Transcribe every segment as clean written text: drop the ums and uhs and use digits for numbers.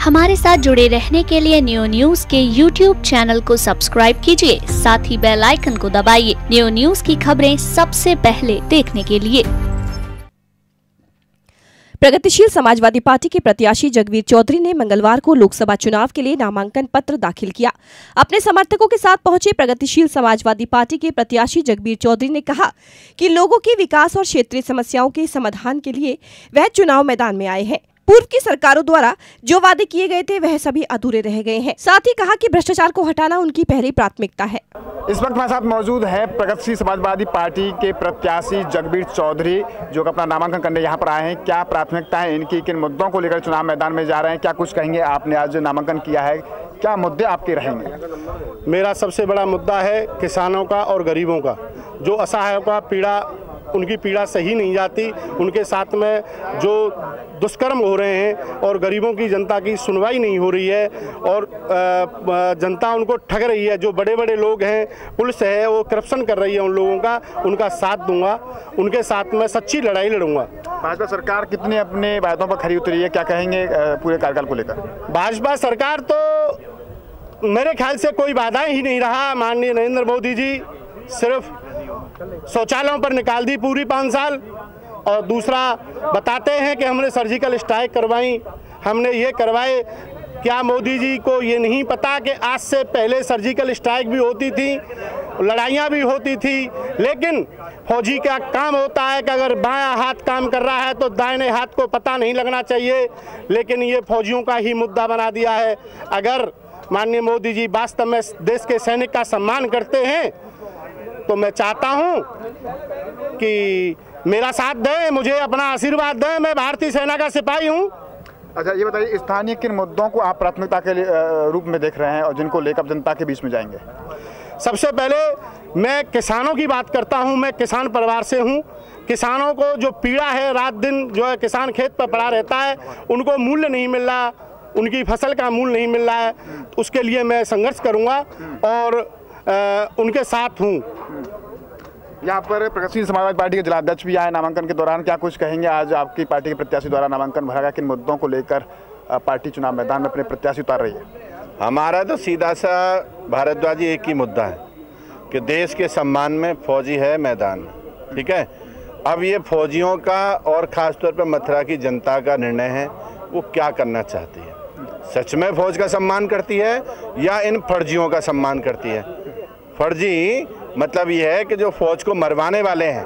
हमारे साथ जुड़े रहने के लिए न्यू न्यूज के YouTube चैनल को सब्सक्राइब कीजिए, साथ ही बेल आइकन को दबाइए न्यू न्यूज की खबरें सबसे पहले देखने के लिए। प्रगतिशील समाजवादी पार्टी के प्रत्याशी जगबीर चौधरी ने मंगलवार को लोकसभा चुनाव के लिए नामांकन पत्र दाखिल किया। अपने समर्थकों के साथ पहुंचे प्रगतिशील समाजवादी पार्टी के प्रत्याशी जगबीर चौधरी ने कहा कि लोगों के विकास और क्षेत्रीय समस्याओं के समाधान के लिए वह चुनाव मैदान में आए हैं। पूर्व की सरकारों द्वारा जो वादे किए गए थे वह सभी अधूरे रह गए हैं। साथ ही कहा कि भ्रष्टाचार को हटाना उनकी पहली प्राथमिकता है। इस वक्त हमारे साथ मौजूद है प्रगतिशील समाजवादी पार्टी के प्रत्याशी जगबीर चौधरी, जो अपना नामांकन करने यहाँ पर आए हैं। क्या प्राथमिकता है इनकी, किन मुद्दों को लेकर चुनाव मैदान में जा रहे हैं, क्या कुछ कहेंगे? आपने आज नामांकन किया है, क्या मुद्दे आपके रहेंगे? मेरा सबसे बड़ा मुद्दा है किसानों का और गरीबों का। जो असहायों का पीड़ा, उनकी पीड़ा सही नहीं जाती, उनके साथ में जो दुष्कर्म हो रहे हैं और गरीबों की जनता की सुनवाई नहीं हो रही है और जनता उनको ठग रही है। जो बड़े बड़े लोग हैं, पुलिस है, वो करप्शन कर रही है उन लोगों का, उनका साथ दूंगा, उनके साथ में सच्ची लड़ाई लड़ूंगा। भाजपा सरकार कितने अपने वायदों पर खरी उतरी है, क्या कहेंगे पूरे कार्यकाल को लेकर? भाजपा सरकार तो मेरे ख्याल से कोई वादा ही नहीं रहा। माननीय नरेंद्र मोदी जी सिर्फ शौचालयों पर निकाल दी पूरी 5 साल, और दूसरा बताते हैं कि हमने सर्जिकल स्ट्राइक करवाई, हमने ये करवाए। क्या मोदी जी को ये नहीं पता कि आज से पहले सर्जिकल स्ट्राइक भी होती थी, लड़ाइयाँ भी होती थी, लेकिन फौजी का काम होता है कि अगर बायां हाथ काम कर रहा है तो दाहिने हाथ को पता नहीं लगना चाहिए, लेकिन ये फौजियों का ही मुद्दा बना दिया है। अगर माननीय मोदी जी वास्तव में देश के सैनिक का सम्मान करते हैं तो मैं चाहता हूं कि मेरा साथ दें, मुझे अपना आशीर्वाद दें। मैं भारतीय सेना का सिपाही हूं। अच्छा, ये बताइए, स्थानीय किन मुद्दों को आप प्राथमिकता के रूप में देख रहे हैं और जिनको लेकर जनता के बीच में जाएंगे? सबसे पहले मैं किसानों की बात करता हूं। मैं किसान परिवार से हूं। किसानों को जो पीड़ा है, रात दिन जो है किसान खेत पर पड़ा रहता है, उनको मूल्य नहीं मिल रहा, उनकी फसल का मूल्य नहीं मिल रहा है, उसके लिए मैं संघर्ष करूँगा और उनके साथ हूँ। यहाँ पर प्रगतिशील समाजवादी पार्टी के जिलाध्यक्ष भी आए नामांकन के दौरान, क्या कुछ कहेंगे? आज आपकी पार्टी के प्रत्याशी द्वारा नामांकन भरा गया, किन मुद्दों को लेकर पार्टी चुनाव मैदान में अपने प्रत्याशी उतार रही है? हमारा तो सीधा सा भारद्वाजी एक ही मुद्दा है कि देश के सम्मान में फौजी है मैदान में, ठीक है। अब ये फौजियों का और ख़ासतौर पर मथुरा की जनता का निर्णय है, वो क्या करना चाहती है। सच में फौज का सम्मान करती है या इन फर्जियों का सम्मान करती है? फर्जी मतलब ये है कि जो फौज को मरवाने वाले हैं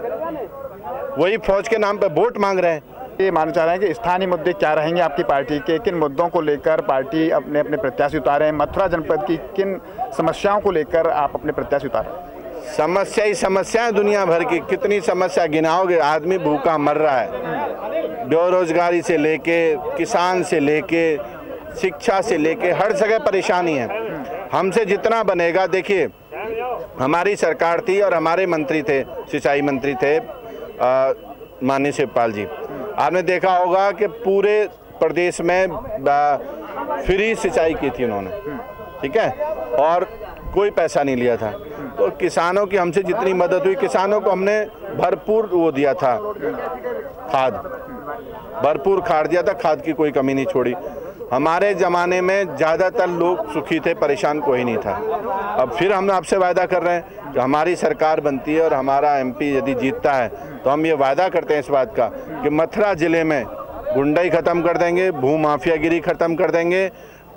वही फौज के नाम पे वोट मांग रहे हैं। ये मानना चाह रहे हैं कि स्थानीय मुद्दे क्या रहेंगे आपकी पार्टी के, किन मुद्दों को लेकर पार्टी अपने अपने प्रत्याशी उतारे हैं? मथुरा जनपद की किन समस्याओं को लेकर आप अपने प्रत्याशी उतारे हैं? समस्या ही समस्या दुनिया भर की, कितनी समस्या गिनाओगे? आदमी भूखा मर रहा है, बेरोजगारी से लेके, किसान से लेके, शिक्षा से लेके, हर जगह परेशानी है। हमसे जितना बनेगा, देखिए हमारी सरकार थी और हमारे मंत्री थे, सिंचाई मंत्री थे माननीय शिवपाल जी। आपने देखा होगा कि पूरे प्रदेश में फ्री सिंचाई की थी उन्होंने, ठीक है, और कोई पैसा नहीं लिया था। तो किसानों की हमसे जितनी मदद हुई, किसानों को हमने भरपूर वो दिया था, खाद, भरपूर खाद दिया था, खाद की कोई कमी नहीं छोड़ी। हमारे ज़माने में ज़्यादातर लोग सुखी थे, परेशान कोई नहीं था। अब फिर हम आपसे वादा कर रहे हैं कि हमारी सरकार बनती है और हमारा एमपी यदि जीतता है तो हम ये वादा करते हैं इस बात का कि मथुरा ज़िले में गुंडाई ख़त्म कर देंगे, भूमाफियागिरी ख़त्म कर देंगे,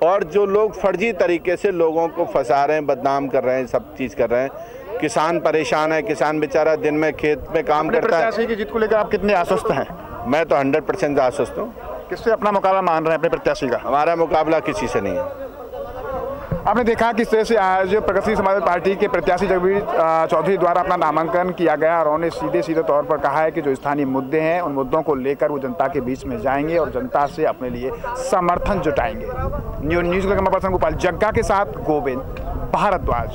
और जो लोग फर्जी तरीके से लोगों को फंसा रहे हैं, बदनाम कर रहे हैं, सब चीज़ कर रहे हैं। किसान परेशान है, किसान बेचारा दिन में खेत में काम करता है। प्रत्याशी की जीत को लेकर आप कितने आश्वस्त हैं? मैं तो 100% आश्वस्त हूँ। किससे अपना मुकाबला मान रहे हैं अपने प्रत्याशी का? हमारा मुकाबला किसी से नहीं है। आपने देखा किस तरह से आज प्रगतिशील समाजवादी पार्टी के प्रत्याशी जगबीर चौधरी द्वारा अपना नामांकन किया गया और उन्होंने सीधे तौर पर कहा है कि जो स्थानीय मुद्दे हैं उन मुद्दों को लेकर वो जनता के बीच में जाएंगे और जनता से अपने लिए समर्थन जुटाएंगे। न्यूज़ पर्सन गोपाल जग्गा के साथ गोविंद भारद्वाज।